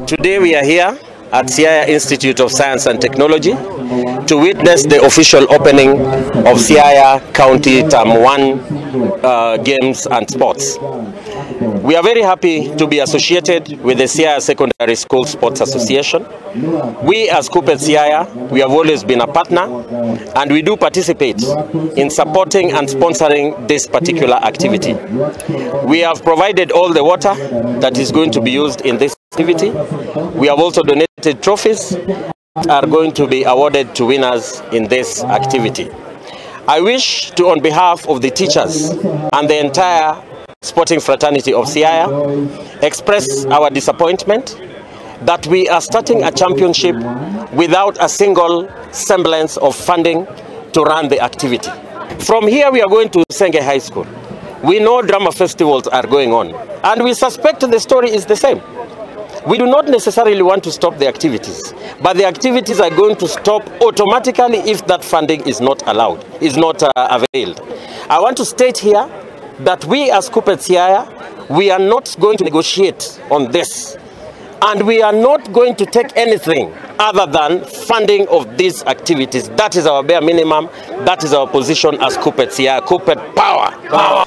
Today we are here at Siaya Institute of Science and Technology to witness the official opening of Siaya County Term 1 Games and Sports. We are very happy to be associated with the Siaya Secondary School Sports Association. We as KUPPET Siaya, we have always been a partner, and we do participate in supporting and sponsoring this particular activity. We have provided all the water that is going to be used in this activity. We have also donated trophies that are going to be awarded to winners in this activity. I wish to, on behalf of the teachers and the entire sporting fraternity of Siaya, express our disappointment that we are starting a championship without a single semblance of funding to run the activity. From here we are going to Senge High School. We know drama festivals are going on, and we suspect the story is the same. We do not necessarily want to stop the activities, but the activities are going to stop automatically if that funding is not allowed, is not availed. I want to state here that we as KUPPET Siaya, we are not going to negotiate on this, and we are not going to take anything other than funding of these activities. That is our bare minimum. That is our position as KUPPET Siaya. KUPPET power.